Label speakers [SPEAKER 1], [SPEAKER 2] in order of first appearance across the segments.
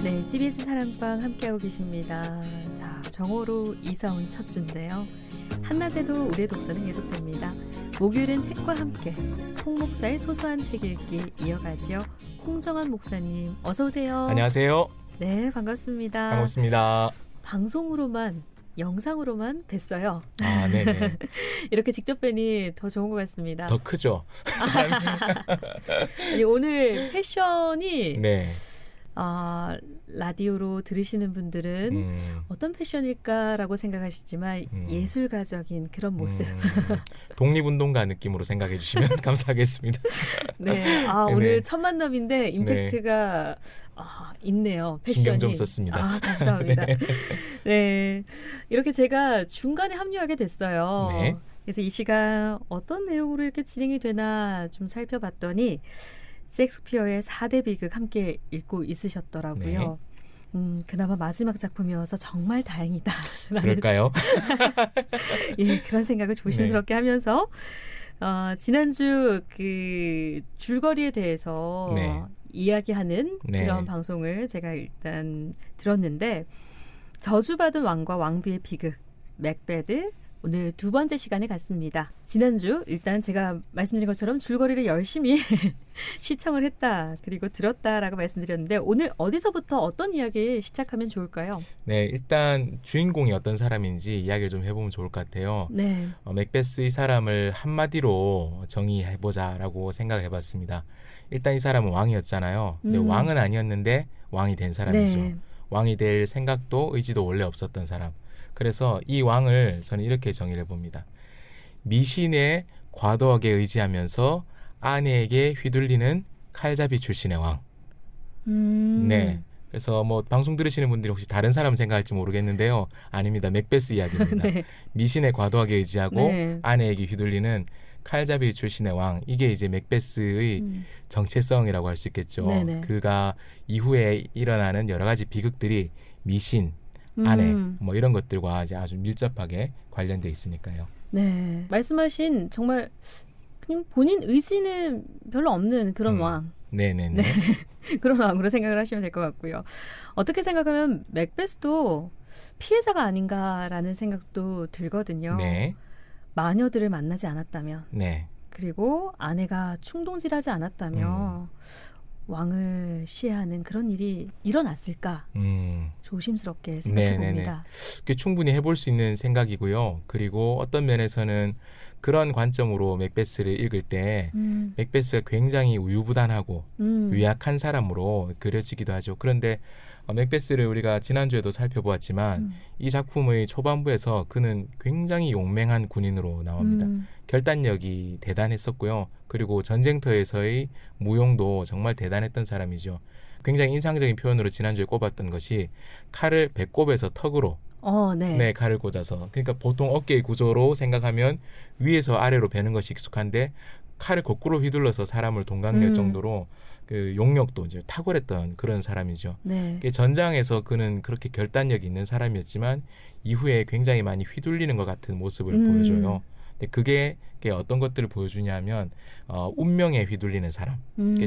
[SPEAKER 1] 네, CBS 사랑방 함께하고 계십니다. 자, 정오로 이사 온 첫 주인데요. 한낮에도 우리의 독서는 계속됩니다. 목요일은 책과 함께 홍 목사의 소소한 책 읽기 이어가지요. 홍정환 목사님 어서 오세요.
[SPEAKER 2] 안녕하세요.
[SPEAKER 1] 네, 반갑습니다.
[SPEAKER 2] 반갑습니다.
[SPEAKER 1] 방송으로만 영상으로만 뵀어요.
[SPEAKER 2] 아, 네네.
[SPEAKER 1] 이렇게 직접 뵈니 더 좋은 것 같습니다.
[SPEAKER 2] 더 크죠?
[SPEAKER 1] 아니, 오늘 패션이
[SPEAKER 2] 네.
[SPEAKER 1] 라디오로 들으시는 분들은 어떤 패션일까라고 생각하시지만 예술가적인 그런 모습.
[SPEAKER 2] 독립운동가 느낌으로 생각해 주시면 감사하겠습니다.
[SPEAKER 1] 네, 오늘 첫 만남인데 임팩트가 있네요. 패션이.
[SPEAKER 2] 신경 좀 썼습니다.
[SPEAKER 1] 감사합니다. 네, 이렇게 제가 중간에 합류하게 됐어요.
[SPEAKER 2] 네.
[SPEAKER 1] 그래서 이 시간 어떤 내용으로 이렇게 진행이 되나 좀 살펴봤더니 셰익스피어의 4대 비극 함께 읽고 있으셨더라고요. 네. 그나마 마지막 작품이어서 정말 다행이다.
[SPEAKER 2] 그럴까요?
[SPEAKER 1] 예, 그런 생각을 조심스럽게 하면서 지난주 그 줄거리에 대해서 이야기하는 그런 방송을 제가 일단 들었는데 저주받은 왕과 왕비의 비극, 맥베드 오늘 두 번째 시간에 갔습니다. 지난주 일단 제가 말씀드린 것처럼 줄거리를 열심히 시청을 했다 그리고 들었다라고 말씀드렸는데 오늘 어디서부터 어떤 이야기 시작하면 좋을까요?
[SPEAKER 2] 네, 일단 주인공이 어떤 사람인지 이야기를 좀 해보면 좋을 것 같아요.
[SPEAKER 1] 네.
[SPEAKER 2] 맥베스 이 사람을 한마디로 정의해보자라고 생각을 해봤습니다. 일단 이 사람은 왕이었잖아요. 근데 왕은 아니었는데 왕이 된 사람이죠. 네. 왕이 될 생각도 의지도 원래 없었던 사람. 그래서 이 왕을 저는 이렇게 정의를 해봅니다. 미신에 과도하게 의지하면서 아내에게 휘둘리는 칼잡이 출신의 왕. 네. 그래서 뭐 방송 들으시는 분들이 혹시 다른 사람 생각할지 모르겠는데요. 아닙니다. 맥베스 이야기입니다. 네. 미신에 과도하게 의지하고 아내에게 휘둘리는 칼잡이 출신의 왕. 이게 이제 맥베스의 정체성이라고 할 수 있겠죠. 네네. 그가 이후에 일어나는 여러 가지 비극들이 미신, 아내 뭐 이런 것들과 이제 아주 밀접하게 관련돼 있으니까요.
[SPEAKER 1] 네, 말씀하신 정말 그냥 본인 의지는 별로 없는 그런 왕.
[SPEAKER 2] 네네네.
[SPEAKER 1] 네. 그런 왕으로 생각을 하시면 될 것 같고요. 어떻게 생각하면 맥베스도 피해자가 아닌가라는 생각도 들거든요. 네. 마녀들을 만나지 않았다면, 네. 그리고 아내가 충동질하지 않았다면 왕을 시해하는 그런 일이 일어났을까? 조심스럽게 생각해 봅니다.
[SPEAKER 2] 충분히 해볼 수 있는 생각이고요. 그리고 어떤 면에서는 그런 관점으로 맥베스를 읽을 때 맥베스가 굉장히 우유부단하고 유약한 사람으로 그려지기도 하죠. 그런데 맥베스를 우리가 지난주에도 살펴보았지만 이 작품의 초반부에서 그는 굉장히 용맹한 군인으로 나옵니다. 결단력이 대단했었고요. 그리고 전쟁터에서의 무용도 정말 대단했던 사람이죠. 굉장히 인상적인 표현으로 지난주에 꼽았던 것이 칼을 배꼽에서 턱으로 네, 칼을 꽂아서. 그러니까 보통 어깨의 구조로 생각하면 위에서 아래로 베는 것이 익숙한데 칼을 거꾸로 휘둘러서 사람을 동강낼 정도로 그 용력도 이제 탁월했던 그런 사람이죠. 네. 전장에서 그는 그렇게 결단력 있는 사람이었지만 이후에 굉장히 많이 휘둘리는 것 같은 모습을 보여줘요. 근데 그게 어떤 것들을 보여주냐면 운명에 휘둘리는 사람,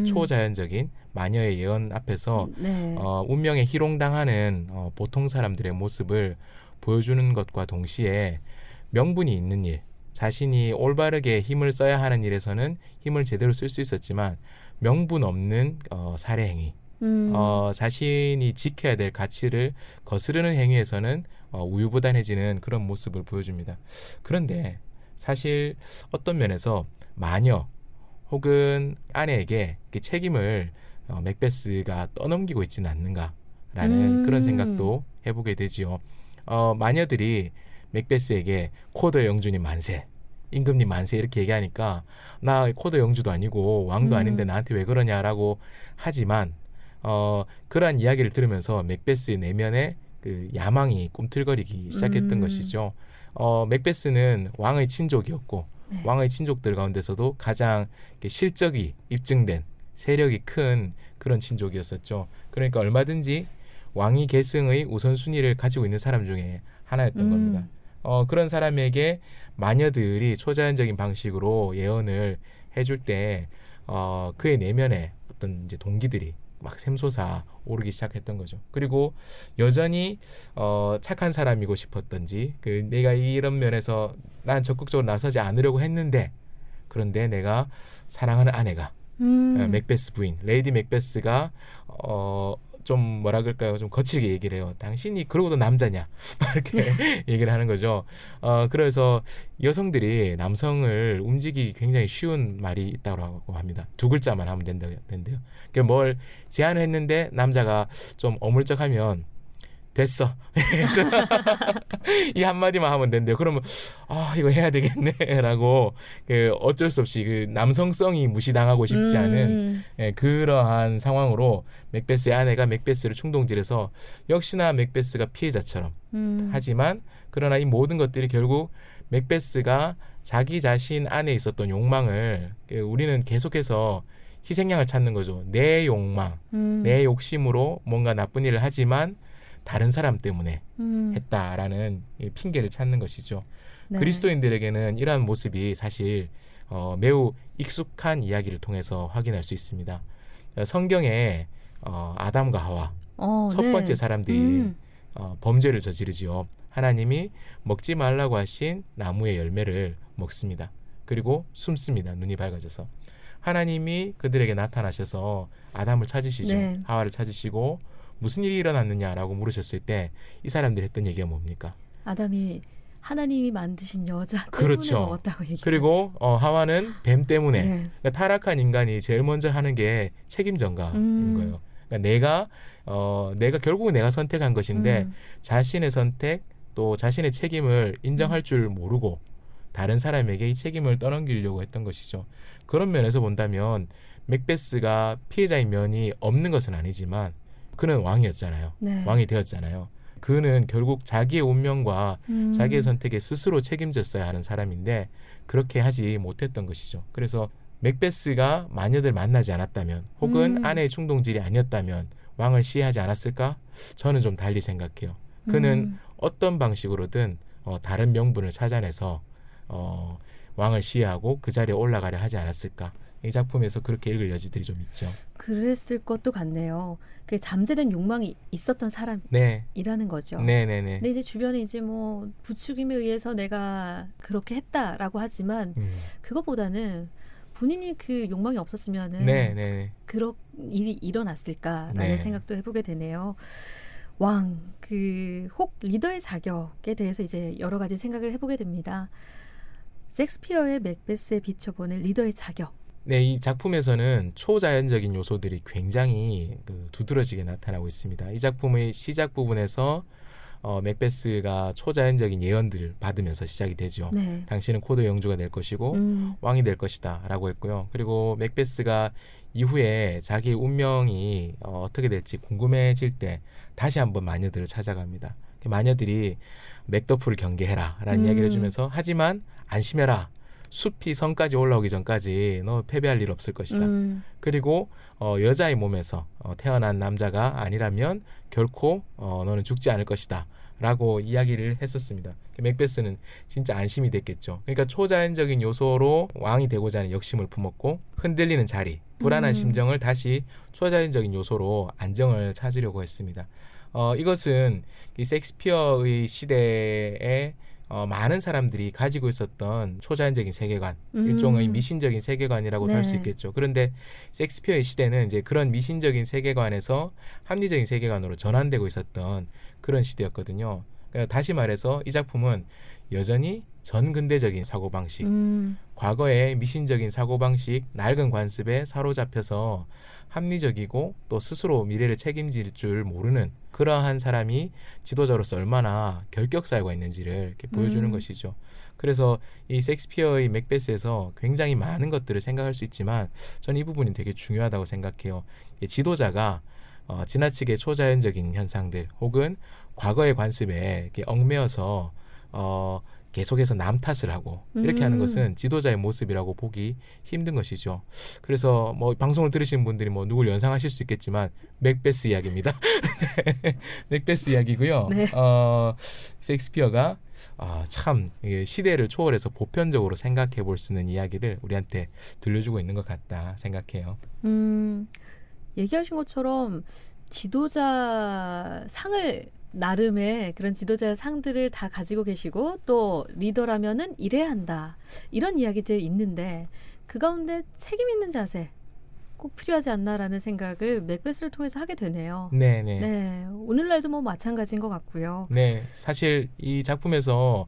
[SPEAKER 2] 초자연적인 마녀의 예언 앞에서 운명에 희롱당하는 보통 사람들의 모습을 보여주는 것과 동시에 명분이 있는 일, 자신이 올바르게 힘을 써야 하는 일에서는 힘을 제대로 쓸 수 있었지만 명분 없는 살해 행위, 자신이 지켜야 될 가치를 거스르는 행위에서는 우유부단해지는 그런 모습을 보여줍니다. 그런데 사실 어떤 면에서 마녀 혹은 아내에게 책임을 맥베스가 떠넘기고 있지는 않는가라는 그런 생각도 해보게 되지요. 마녀들이 맥베스에게 코더 영주님 만세, 임금님 만세 이렇게 얘기하니까 나 코더 영주도 아니고 왕도 아닌데 나한테 왜 그러냐라고 하지만 그러한 이야기를 들으면서 맥베스의 내면에 그 야망이 꿈틀거리기 시작했던 것이죠. 맥베스는 왕의 친족이었고 왕의 친족들 가운데서도 가장 실적이 입증된 세력이 큰 그런 친족이었었죠. 그러니까 얼마든지 왕위 계승의 우선순위를 가지고 있는 사람 중에 하나였던 겁니다. 그런 사람에게 마녀들이 초자연적인 방식으로 예언을 해줄 때 그의 내면에 어떤 이제 동기들이 막 샘솟아 오르기 시작했던 거죠. 그리고 여전히 착한 사람이고 싶었던지 내가 이런 면에서 난 적극적으로 나서지 않으려고 했는데 그런데 내가 사랑하는 아내가 맥베스 부인 레이디 맥베스가 좀 뭐라 그럴까요? 좀 거칠게 얘기를 해요. 당신이 그러고도 남자냐? 이렇게 얘기를 하는 거죠. 그래서 여성들이 남성을 움직이기 굉장히 쉬운 말이 있다고 합니다. 두 글자만 하면 된대요. 그러니까 뭘 제안을 했는데 남자가 좀 어물쩍하면 됐어. 이 한마디만 하면 된대요. 그러면 이거 해야 되겠네라고 어쩔 수 없이 남성성이 무시당하고 싶지 않은 그러한 상황으로 맥베스의 아내가 맥베스를 충동질해서 역시나 맥베스가 피해자처럼 하지만 그러나 이 모든 것들이 결국 맥베스가 자기 자신 안에 있었던 욕망을 우리는 계속해서 희생양을 찾는 거죠. 내 욕망, 내 욕심으로 뭔가 나쁜 일을 하지만 다른 사람 때문에 했다라는 핑계를 찾는 것이죠. 네. 그리스도인들에게는 이러한 모습이 사실 매우 익숙한 이야기를 통해서 확인할 수 있습니다. 성경에 아담과 하와 첫
[SPEAKER 1] 네.
[SPEAKER 2] 번째 사람들이 범죄를 저지르지요. 하나님이 먹지 말라고 하신 나무의 열매를 먹습니다. 그리고 숨습니다. 눈이 밝아져서. 하나님이 그들에게 나타나셔서 아담을 찾으시죠.
[SPEAKER 1] 네.
[SPEAKER 2] 하와를 찾으시고 무슨 일이 일어났느냐라고 물으셨을 때 이 사람들이 했던 얘기가 뭡니까?
[SPEAKER 1] 아담이 하나님이 만드신 여자 때문에
[SPEAKER 2] 그렇죠.
[SPEAKER 1] 먹었다고 얘기하지.
[SPEAKER 2] 그리고 하와는 뱀 때문에.
[SPEAKER 1] 네.
[SPEAKER 2] 그러니까 타락한 인간이 제일 먼저 하는 게 책임 전가인 거예요. 그러니까 내가 결국은 내가 선택한 것인데 자신의 선택 또 자신의 책임을 인정할 줄 모르고 다른 사람에게 이 책임을 떠넘기려고 했던 것이죠. 그런 면에서 본다면 맥베스가 피해자인 면이 없는 것은 아니지만 그는 왕이었잖아요.
[SPEAKER 1] 네.
[SPEAKER 2] 왕이 되었잖아요. 그는 결국 자기의 운명과 자기의 선택에 스스로 책임졌어야 하는 사람인데 그렇게 하지 못했던 것이죠. 그래서 맥베스가 마녀들 만나지 않았다면 혹은 아내의 충동질이 아니었다면 왕을 시해하지 않았을까? 저는 좀 달리 생각해요. 그는 어떤 방식으로든 다른 명분을 찾아내서 왕을 시해하고 그 자리에 올라가려 하지 않았을까? 이 작품에서 그렇게 읽을 여지들이 좀 있죠.
[SPEAKER 1] 그랬을 것도 같네요. 그 잠재된 욕망이 있었던 사람이라는
[SPEAKER 2] 네.
[SPEAKER 1] 거죠.
[SPEAKER 2] 네네네.
[SPEAKER 1] 근데 이제 주변에 이제 뭐 부추김에 의해서 내가 그렇게 했다라고 하지만 그것보다는 본인이 그 욕망이 없었으면은
[SPEAKER 2] 네네.
[SPEAKER 1] 그런 일이 일어났을까라는
[SPEAKER 2] 네.
[SPEAKER 1] 생각도 해보게 되네요. 왕, 혹 리더의 자격에 대해서 이제 여러 가지 생각을 해보게 됩니다. 섹스피어의 맥베스에 비춰보는 리더의 자격.
[SPEAKER 2] 네, 이 작품에서는 초자연적인 요소들이 굉장히 두드러지게 나타나고 있습니다. 이 작품의 시작 부분에서 맥베스가 초자연적인 예언들을 받으면서 시작이 되죠.
[SPEAKER 1] 네.
[SPEAKER 2] 당신은 코드 영주가 될 것이고 왕이 될 것이다 라고 했고요. 그리고 맥베스가 이후에 자기의 운명이 어떻게 될지 궁금해질 때 다시 한번 마녀들을 찾아갑니다. 마녀들이 맥더프를 경계해라 라는 이야기를 해주면서 하지만 안심해라. 숲이 성까지 올라오기 전까지 너 패배할 일 없을 것이다. 그리고 여자의 몸에서 태어난 남자가 아니라면 결코 너는 죽지 않을 것이다. 라고 이야기를 했었습니다. 맥베스는 진짜 안심이 됐겠죠. 그러니까 초자연적인 요소로 왕이 되고자 하는 욕심을 품었고 흔들리는 자리, 불안한 심정을 다시 초자연적인 요소로 안정을 찾으려고 했습니다. 이것은 이 셰익스피어의 시대에 많은 사람들이 가지고 있었던 초자연적인 세계관, 일종의 미신적인 세계관이라고도 할 수 있겠죠. 그런데 셰익스피어의 시대는 이제 그런 미신적인 세계관에서 합리적인 세계관으로 전환되고 있었던 그런 시대였거든요. 그러니까 다시 말해서 이 작품은 여전히 전근대적인 사고방식, 과거의 미신적인 사고방식, 낡은 관습에 사로잡혀서 합리적이고 또 스스로 미래를 책임질 줄 모르는 그러한 사람이 지도자로서 얼마나 결격사유가 있는지를 이렇게 보여주는 것이죠. 그래서 이 셰익스피어의 맥베스에서 굉장히 많은 것들을 생각할 수 있지만 저는 이 부분이 되게 중요하다고 생각해요. 지도자가 지나치게 초자연적인 현상들 혹은 과거의 관습에 이렇게 얽매여서 계속해서 남 탓을 하고 이렇게 하는 것은 지도자의 모습이라고 보기 힘든 것이죠. 그래서 뭐 방송을 들으시는 분들이 뭐 누굴 연상하실 수 있겠지만 맥베스 이야기입니다. 맥베스 이야기고요.
[SPEAKER 1] 네.
[SPEAKER 2] 셰익스피어가 참 시대를 초월해서 보편적으로 생각해 볼 수 있는 이야기를 우리한테 들려주고 있는 것 같다 생각해요.
[SPEAKER 1] 얘기하신 것처럼 지도자 상을 나름의 그런 지도자 상들을 다 가지고 계시고 또 리더라면은 이래야 한다. 이런 이야기들 있는데 그 가운데 책임 있는 자세 꼭 필요하지 않나라는 생각을 맥베스를 통해서 하게 되네요.
[SPEAKER 2] 네네.
[SPEAKER 1] 네, 오늘날도 뭐 마찬가지인 것 같고요.
[SPEAKER 2] 네, 사실 이 작품에서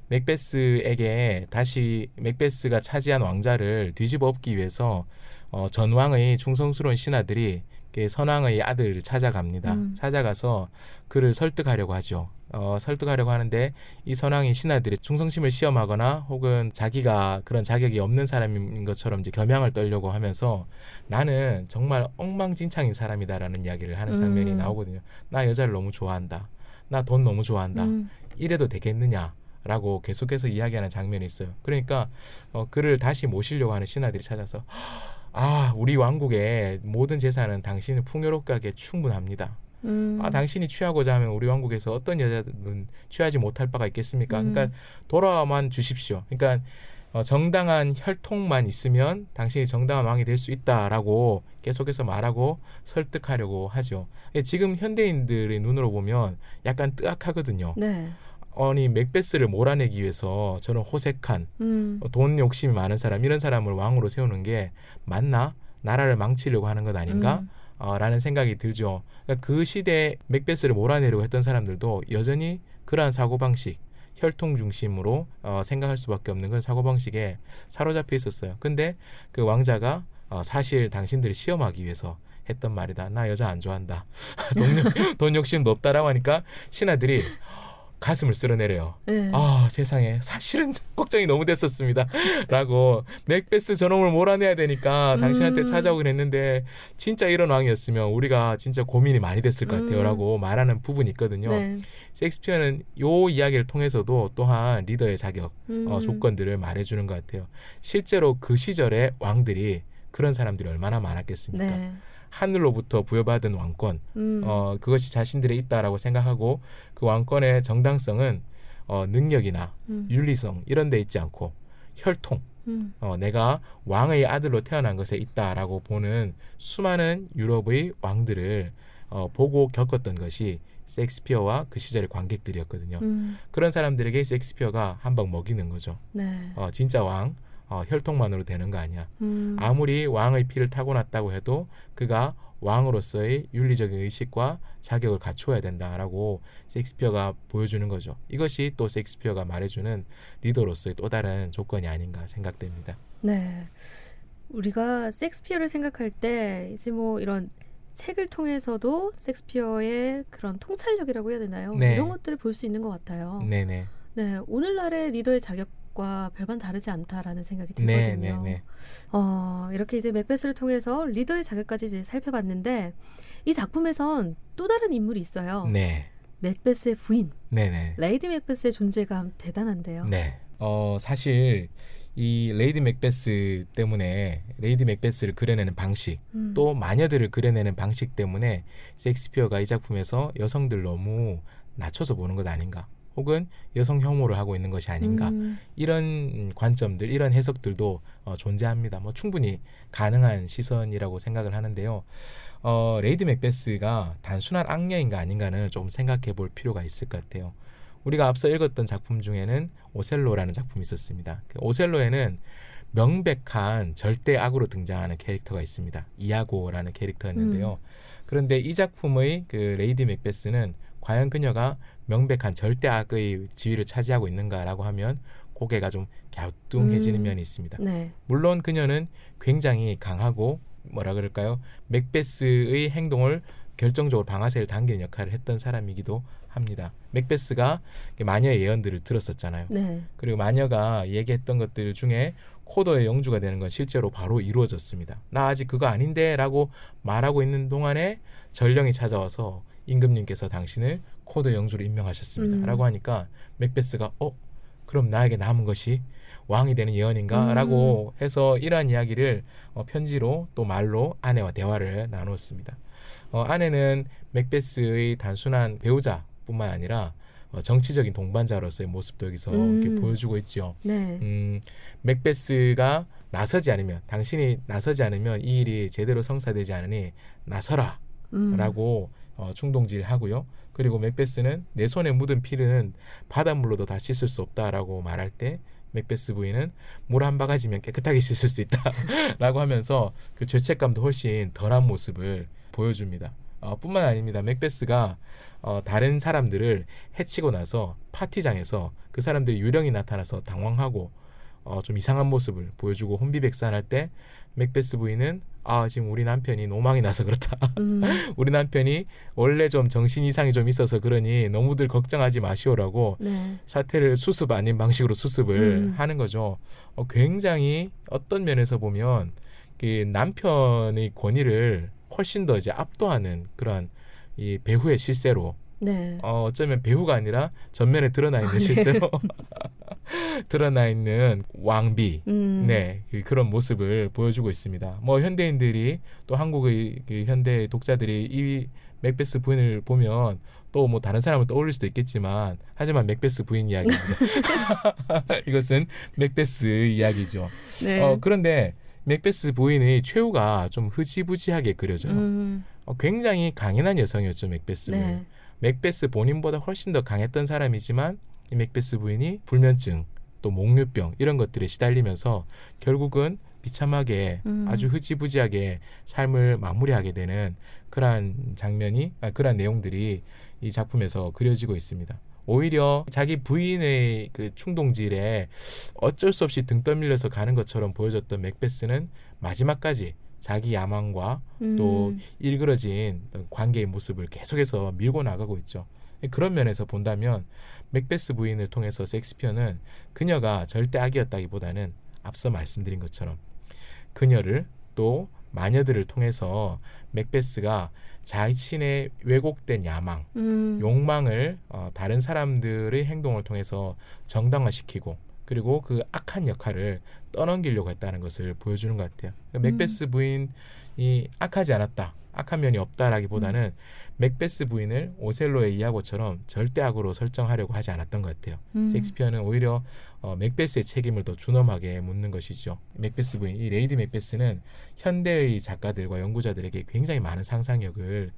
[SPEAKER 2] 맥베스에게 다시 맥베스가 차지한 왕자를 뒤집어 엎기 위해서 전왕의 충성스러운 신하들이 선왕의 아들을 찾아갑니다. 찾아가서 그를 설득하려고 하죠. 설득하려고 하는데 이 선왕이 신하들의 충성심을 시험하거나 혹은 자기가 그런 자격이 없는 사람인 것처럼 이제 겸양을 떨려고 하면서 나는 정말 엉망진창인 사람이다라는 이야기를 하는 장면이 나오거든요. 나 여자를 너무 좋아한다. 나 돈 너무 좋아한다. 이래도 되겠느냐? 라고 계속해서 이야기하는 장면이 있어요. 그러니까 그를 다시 모시려고 하는 신하들이 찾아서 우리 왕국의 모든 재산은 당신을 풍요롭게 하기에 충분합니다. 당신이 취하고자 하면 우리 왕국에서 어떤 여자든 취하지 못할 바가 있겠습니까? 그러니까 돌아와만 주십시오. 그러니까 정당한 혈통만 있으면 당신이 정당한 왕이 될 수 있다라고 계속해서 말하고 설득하려고 하죠. 지금 현대인들의 눈으로 보면 약간 뜨악하거든요.
[SPEAKER 1] 네.
[SPEAKER 2] 아니 맥베스를 몰아내기 위해서 저런 호색한 돈 욕심이 많은 사람 이런 사람을 왕으로 세우는 게 맞나? 나라를 망치려고 하는 것 아닌가? 라는 생각이 들죠. 그러니까 그 시대에 맥베스를 몰아내려고 했던 사람들도 여전히 그러한 사고방식 혈통 중심으로 생각할 수밖에 없는 그런 사고방식에 사로잡혀 있었어요. 근데 그 왕자가 사실 당신들을 시험하기 위해서 했던 말이다. 나 여자 안 좋아한다. 돈 욕심도 없다라고 하니까 신하들이 가슴을 쓸어내려요. 세상에 사실은 걱정이 너무 됐었습니다. 라고 맥베스 저놈을 몰아내야 되니까 당신한테 찾아오긴 했는데 진짜 이런 왕이었으면 우리가 진짜 고민이 많이 됐을 것 같아요. 라고 말하는 부분이 있거든요.
[SPEAKER 1] 네.
[SPEAKER 2] 셰익스피어는 이 이야기를 통해서도 또한 리더의 자격, 조건들을 말해주는 것 같아요. 실제로 그 시절의 왕들이 그런 사람들이 얼마나 많았겠습니까?
[SPEAKER 1] 네.
[SPEAKER 2] 하늘로부터 부여받은 왕권, 그것이 자신들에 있다라고 생각하고 그 왕권의 정당성은 능력이나 윤리성 이런 데 있지 않고 혈통, 내가 왕의 아들로 태어난 것에 있다라고 보는 수많은 유럽의 왕들을 보고 겪었던 것이 셰익스피어와 그 시절의 관객들이었거든요. 그런 사람들에게 셰익스피어가 한 방 먹이는 거죠.
[SPEAKER 1] 네.
[SPEAKER 2] 진짜 왕, 혈통만으로 되는 거 아니야. 아무리 왕의 피를 타고났다고 해도 그가 왕으로서의 윤리적인 의식과 자격을 갖추어야 된다라고 셰익스피어가 보여주는 거죠. 이것이 또 셰익스피어가 말해주는 리더로서의 또 다른 조건이 아닌가 생각됩니다.
[SPEAKER 1] 네, 우리가 셰익스피어를 생각할 때 이제 뭐 이런 책을 통해서도 셰익스피어의 그런 통찰력이라고 해야 되나요?
[SPEAKER 2] 네.
[SPEAKER 1] 이런 것들을 볼 수 있는 것 같아요.
[SPEAKER 2] 네네.
[SPEAKER 1] 네, 오늘날의 리더의 자격과 별반 다르지 않다라는 생각이 들거든요.
[SPEAKER 2] 네네네.
[SPEAKER 1] 이렇게 이제 맥베스를 통해서 리더의 자격까지 이제 살펴봤는데 이 작품에선 또 다른 인물이 있어요.
[SPEAKER 2] 네.
[SPEAKER 1] 맥베스의 부인,
[SPEAKER 2] 네네.
[SPEAKER 1] 레이디 맥베스의 존재감 대단한데요.
[SPEAKER 2] 네. 사실 이 레이디 맥베스 때문에 레이디 맥베스를 그려내는 방식 또 마녀들을 그려내는 방식 때문에 셰익스피어가 이 작품에서 여성들 너무 낮춰서 보는 것 아닌가 혹은 여성 혐오를 하고 있는 것이 아닌가 이런 관점들 이런 해석들도 존재합니다. 뭐 충분히 가능한 시선이라고 생각을 하는데요. 레이디 맥베스가 단순한 악녀인가 아닌가는 좀 생각해 볼 필요가 있을 것 같아요. 우리가 앞서 읽었던 작품 중에는 오셀로라는 작품이 있었습니다. 그 오셀로에는 명백한 절대 악으로 등장하는 캐릭터가 있습니다. 이아고라는 캐릭터였는데요. 그런데 이 작품의 그 레이디 맥베스는 과연 그녀가 명백한 절대 악의 지위를 차지하고 있는가라고 하면 고개가 좀 갸우뚱해지는 면이 있습니다.
[SPEAKER 1] 네.
[SPEAKER 2] 물론 그녀는 굉장히 강하고 뭐라 그럴까요? 맥베스의 행동을 결정적으로 방아쇠를 당기는 역할을 했던 사람이기도 합니다. 맥베스가 마녀의 예언들을 들었었잖아요.
[SPEAKER 1] 네.
[SPEAKER 2] 그리고 마녀가 얘기했던 것들 중에 코더의 영주가 되는 건 실제로 바로 이루어졌습니다. 나 아직 그거 아닌데 라고 말하고 있는 동안에 전령이 찾아와서 임금님께서 당신을 코더의 영주로 임명하셨습니다. 라고 하니까 맥베스가 그럼 나에게 남은 것이 왕이 되는 예언인가? 라고 해서 이러한 이야기를 편지로 또 말로 아내와 대화를 나누었습니다. 아내는 맥베스의 단순한 배우자뿐만 아니라 정치적인 동반자로서의 모습도 여기서 이렇게 보여주고 있죠.
[SPEAKER 1] 네.
[SPEAKER 2] 맥베스가 당신이 나서지 않으면 이 일이 제대로 성사되지 않으니 나서라 라고 충동질하고요. 그리고 맥베스는 내 손에 묻은 피는 바닷물로도 다 씻을 수 없다라고 말할 때 맥베스 부인은 물 한 바가지면 깨끗하게 씻을 수 있다 라고 하면서 그 죄책감도 훨씬 덜한 모습을 보여줍니다. 뿐만 아닙니다. 맥베스가 다른 사람들을 해치고 나서 파티장에서 그 사람들이 유령이 나타나서 당황하고 좀 이상한 모습을 보여주고 혼비백산할 때 맥베스 부인은 지금 우리 남편이 노망이 나서 그렇다. 우리 남편이 원래 좀 정신 이상이 좀 있어서 그러니 너무들 걱정하지 마시오라고
[SPEAKER 1] 네.
[SPEAKER 2] 사태를 수습 아닌 방식으로 수습을 하는 거죠. 굉장히 어떤 면에서 보면 그 남편의 권위를 훨씬 더 이제 압도하는 그런 이 배후의 실세로
[SPEAKER 1] 네.
[SPEAKER 2] 어쩌면 배후가 아니라 전면에 드러나 있는 실세로 드러나 있는 왕비, 네, 그런 모습을 보여주고 있습니다. 뭐 현대인들이 또 한국의 그 현대 독자들이 이 맥베스 부인을 보면 또 뭐 다른 사람을 떠올릴 수도 있겠지만 하지만 맥베스 부인 이야기입니다. 이것은 맥베스 이야기죠.
[SPEAKER 1] 네.
[SPEAKER 2] 그런데 맥베스 부인의 최후가 좀 흐지부지하게 그려져요. 굉장히 강인한 여성이었죠, 맥베스는.
[SPEAKER 1] 네.
[SPEAKER 2] 맥베스 본인보다 훨씬 더 강했던 사람이지만 이 맥베스 부인이 불면증, 또 몽유병 이런 것들에 시달리면서 결국은 비참하게 아주 흐지부지하게 삶을 마무리하게 되는 그러한 그러한 내용들이 이 작품에서 그려지고 있습니다. 오히려 자기 부인의 그 충동질에 어쩔 수 없이 등 떠밀려서 가는 것처럼 보여졌던 맥베스는 마지막까지 자기 야망과 또 일그러진 관계의 모습을 계속해서 밀고 나가고 있죠. 그런 면에서 본다면 맥베스 부인을 통해서 셰익스피어는 그녀가 절대 악이었다기보다는 앞서 말씀드린 것처럼 그녀를 또 마녀들을 통해서 맥베스가 자신의 왜곡된 야망, 욕망을 다른 사람들의 행동을 통해서 정당화시키고 그리고 그 악한 역할을 떠넘기려고 했다는 것을 보여주는 것 같아요. 맥베스 부인이 악하지 않았다, 악한 면이 없다라기보다는 맥베스 부인을 오셀로의 이야고처럼 절대 악으로 설정하려고 하지 않았던 것 같아요. 셰익스피어는 오히려 맥베스의 책임을 더 준엄하게 묻는 것이죠. 맥베스 부인, 이 레이디 맥베스는 현대의 작가들과 연구자들에게 굉장히 많은 상상력을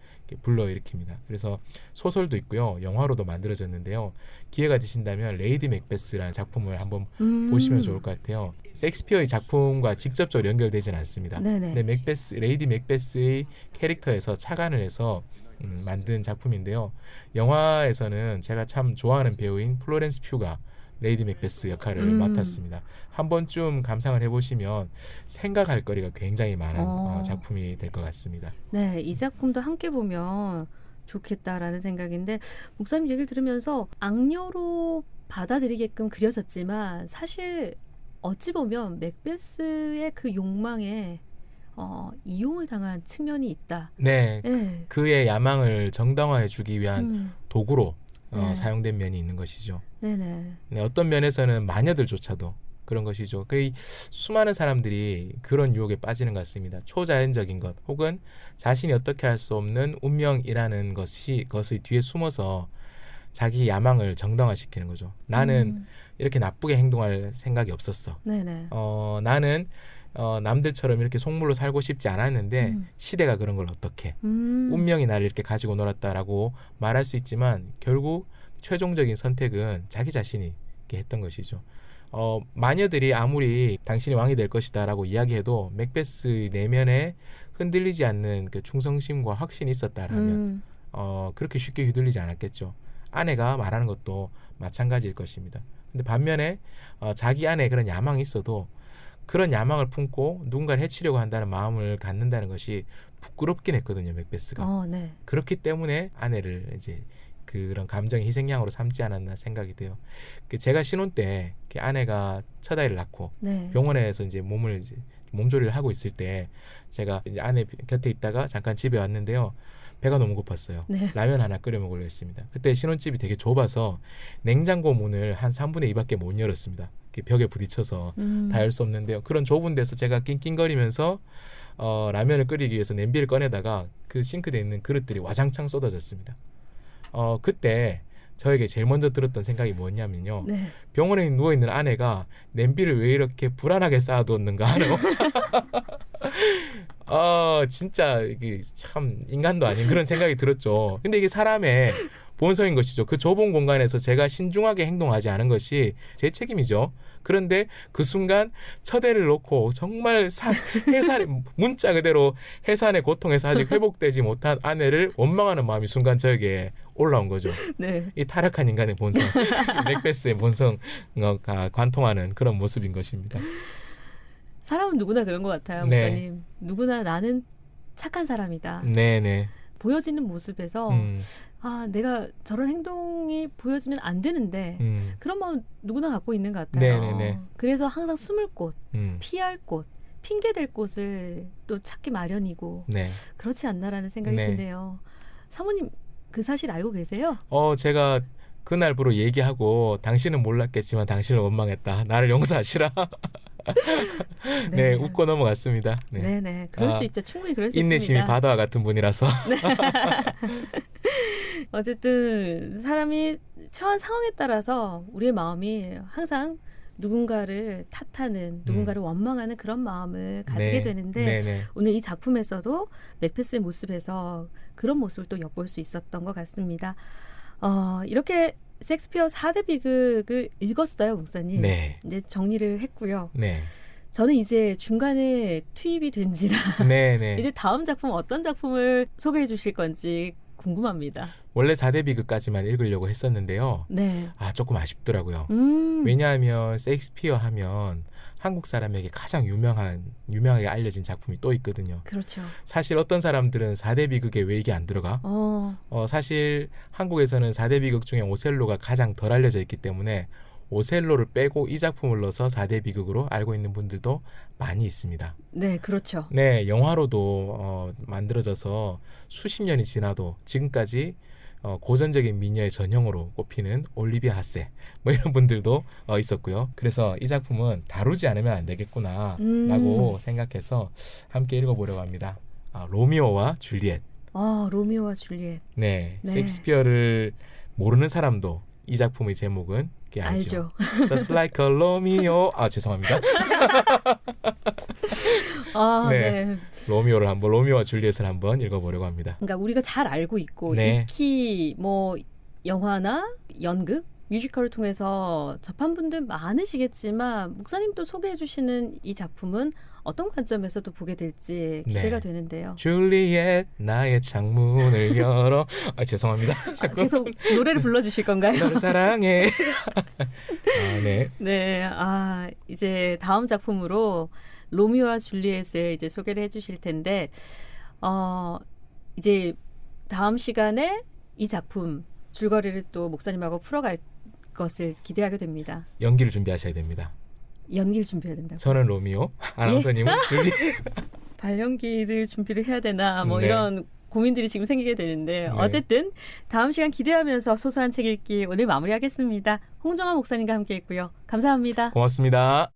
[SPEAKER 2] 불러일으킵니다. 그래서 소설도 있고요, 영화로도 만들어졌는데요. 기회가 되신다면 레이디 맥베스라는 작품을 한번 보시면 좋을 것 같아요. 셰익스피어의 작품과 직접적으로 연결되지는 않습니다.
[SPEAKER 1] 네네.
[SPEAKER 2] 근데 레이디 맥베스의 캐릭터에서 착안을 해서 만든 작품인데요. 영화에서는 제가 참 좋아하는 배우인 플로렌스 퓨가 레이디 맥베스 역할을 맡았습니다. 한 번쯤 감상을 해보시면 생각할 거리가 굉장히 많은 작품이 될 것 같습니다.
[SPEAKER 1] 네, 이 작품도 함께 보면 좋겠다라는 생각인데 목사님 얘기를 들으면서 악녀로 받아들이게끔 그려졌지만 사실 어찌 보면 맥베스의 그 욕망에 이용을 당한 측면이 있다.
[SPEAKER 2] 네,
[SPEAKER 1] 네.
[SPEAKER 2] 그의 야망을 정당화해주기 위한 도구로
[SPEAKER 1] 네.
[SPEAKER 2] 사용된 면이 있는 것이죠.
[SPEAKER 1] 네네.
[SPEAKER 2] 네, 어떤 면에서는 마녀들조차도 그런 것이죠. 그 수많은 사람들이 그런 유혹에 빠지는 것 같습니다. 초자연적인 것 혹은 자신이 어떻게 할 수 없는 운명이라는 것의 뒤에 숨어서 자기 야망을 정당화시키는 거죠. 나는 이렇게 나쁘게 행동할 생각이 없었어.
[SPEAKER 1] 네네.
[SPEAKER 2] 나는 남들처럼 이렇게 속물로 살고 싶지 않았는데 시대가 그런 걸 어떻게 운명이 나를 이렇게 가지고 놀았다라고 말할 수 있지만 결국 최종적인 선택은 자기 자신이 이렇게 했던 것이죠. 마녀들이 아무리 당신이 왕이 될 것이다 라고 이야기해도 맥베스 내면에 흔들리지 않는 그 충성심과 확신이 있었다라면 그렇게 쉽게 휘둘리지 않았겠죠. 아내가 말하는 것도 마찬가지일 것입니다. 근데 반면에 자기 안에 그런 야망이 있어도 그런 야망을 품고 누군가를 해치려고 한다는 마음을 갖는다는 것이 부끄럽긴 했거든요, 맥베스가.
[SPEAKER 1] 네.
[SPEAKER 2] 그렇기 때문에 아내를 이제 그런 감정의 희생양으로 삼지 않았나 생각이 돼요. 제가 신혼 때 아내가 첫 아이를 낳고
[SPEAKER 1] 네.
[SPEAKER 2] 병원에서 이제 몸조리를 하고 있을 때 제가 이제 아내 곁에 있다가 잠깐 집에 왔는데요. 배가 너무 고팠어요.
[SPEAKER 1] 네.
[SPEAKER 2] 라면 하나 끓여 먹으려 했습니다. 그때 신혼집이 되게 좁아서 냉장고 문을 한 3분의 2밖에 못 열었습니다. 벽에 부딪혀서 다 열 수 없는데요. 그런 좁은 데서 제가 낑낑거리면서 라면을 끓이기 위해서 냄비를 꺼내다가 그 싱크대에 있는 그릇들이 와장창 쏟아졌습니다. 그때 저에게 제일 먼저 들었던 생각이 뭐냐면요.
[SPEAKER 1] 네.
[SPEAKER 2] 병원에 누워있는 아내가 냄비를 왜 이렇게 불안하게 쌓아두었는가 하는 진짜 이게 참 인간도 아닌 그런 생각이 들었죠. 근데 이게 사람의 본성인 것이죠. 그 좁은 공간에서 제가 신중하게 행동하지 않은 것이 제 책임이죠. 그런데 그 순간 처대를 놓고 정말 해산 문자 그대로 해산의 고통에서 아직 회복되지 못한 아내를 원망하는 마음이 순간 저에게 올라온 거죠.
[SPEAKER 1] 네.
[SPEAKER 2] 이 타락한 인간의 본성, 맥베스의 본성과 관통하는 그런 모습인 것입니다.
[SPEAKER 1] 사람은 누구나 그런 것 같아요,
[SPEAKER 2] 네.
[SPEAKER 1] 목사님. 누구나 나는 착한 사람이다.
[SPEAKER 2] 네네.
[SPEAKER 1] 보여지는 모습에서 내가 저런 행동이 보여지면 안 되는데 그런 마음 누구나 갖고 있는 것 같아요.
[SPEAKER 2] 네네네.
[SPEAKER 1] 그래서 항상 숨을 곳, 피할 곳, 핑계댈 곳을 또 찾기 마련이고
[SPEAKER 2] 네.
[SPEAKER 1] 그렇지 않나라는 생각이
[SPEAKER 2] 네.
[SPEAKER 1] 드네요. 사모님 그 사실 알고 계세요?
[SPEAKER 2] 제가 그날부로 얘기하고 당신은 몰랐겠지만 당신을 원망했다. 나를 용서하시라. 네, 웃고 넘어갔습니다. 네.
[SPEAKER 1] 네네. 그럴 수 있죠. 충분히 그럴 수
[SPEAKER 2] 인내심이
[SPEAKER 1] 있습니다.
[SPEAKER 2] 바다와 같은 분이라서.
[SPEAKER 1] 네. 어쨌든 사람이 처한 상황에 따라서 우리의 마음이 항상 누군가를 탓하는, 누군가를 원망하는 그런 마음을 가지게 되는데
[SPEAKER 2] 네네.
[SPEAKER 1] 오늘 이 작품에서도 맥베스의 모습에서 그런 모습을 또 엿볼 수 있었던 것 같습니다. 이렇게 섹스피어 4대 비극을 읽었어요, 목사님.
[SPEAKER 2] 네.
[SPEAKER 1] 이제 정리를 했고요.
[SPEAKER 2] 네.
[SPEAKER 1] 저는 이제 중간에 투입이 된지라
[SPEAKER 2] 네네.
[SPEAKER 1] 이제 다음 작품 어떤 작품을 소개해 주실 건지 궁금합니다.
[SPEAKER 2] 원래 4대 비극까지만 읽으려고 했었는데요.
[SPEAKER 1] 네.
[SPEAKER 2] 조금 아쉽더라고요. 왜냐하면 셰익스피어 하면 한국 사람에게 가장 유명하게 알려진 작품이 또 있거든요.
[SPEAKER 1] 그렇죠.
[SPEAKER 2] 사실 어떤 사람들은 4대 비극에 왜 이게 안 들어가? 사실 한국에서는 4대 비극 중에 오셀로가 가장 덜 알려져 있기 때문에 오셀로를 빼고 이 작품을 넣어서 4대 비극으로 알고 있는 분들도 많이 있습니다.
[SPEAKER 1] 네, 그렇죠.
[SPEAKER 2] 네, 영화로도 만들어져서 수십 년이 지나도 지금까지 고전적인 미녀의 전형으로 꼽히는 올리비아 하세 이런 분들도 있었고요. 그래서 이 작품은 다루지 않으면 안 되겠구나라고 생각해서 함께 읽어보려고 합니다. 로미오와 줄리엣.
[SPEAKER 1] 로미오와 줄리엣.
[SPEAKER 2] 네,
[SPEAKER 1] 네.
[SPEAKER 2] 셰익스피어를 모르는 사람도 이 작품의 제목은 알죠. Just like a Romeo. 죄송합니다. 네. 로미오를 한번 로미오와 줄리엣을 한번 읽어보려고 합니다.
[SPEAKER 1] 그러니까 우리가 잘 알고 있고
[SPEAKER 2] 네.
[SPEAKER 1] 익히 영화나 연극, 뮤지컬을 통해서 접한 분들 많으시겠지만 목사님도 소개해 주시는 이 작품은 어떤 관점에서도 보게 될지 기대가 되는데요.
[SPEAKER 2] 줄리엣 나의 창문을 열어. 죄송합니다.
[SPEAKER 1] 계속 노래를 불러주실 건가요?
[SPEAKER 2] 너를 사랑해. 네.
[SPEAKER 1] 네. 이제 다음 작품으로 로미오와 줄리엣을 이제 소개를 해주실 텐데 이제 다음 시간에 이 작품 줄거리를 또 목사님하고 풀어갈 것을 기대하게 됩니다.
[SPEAKER 2] 연기를 준비하셔야 됩니다.
[SPEAKER 1] 연기를 준비해야 된다고.
[SPEAKER 2] 저는 로미오, 아나운서님은 줄리엣.
[SPEAKER 1] 발연기를 준비를 해야 되나
[SPEAKER 2] 네.
[SPEAKER 1] 이런 고민들이 지금 생기게 되는데
[SPEAKER 2] 네.
[SPEAKER 1] 어쨌든 다음 시간 기대하면서 소소한 책 읽기 오늘 마무리하겠습니다. 홍정아 목사님과 함께했고요. 감사합니다.
[SPEAKER 2] 고맙습니다.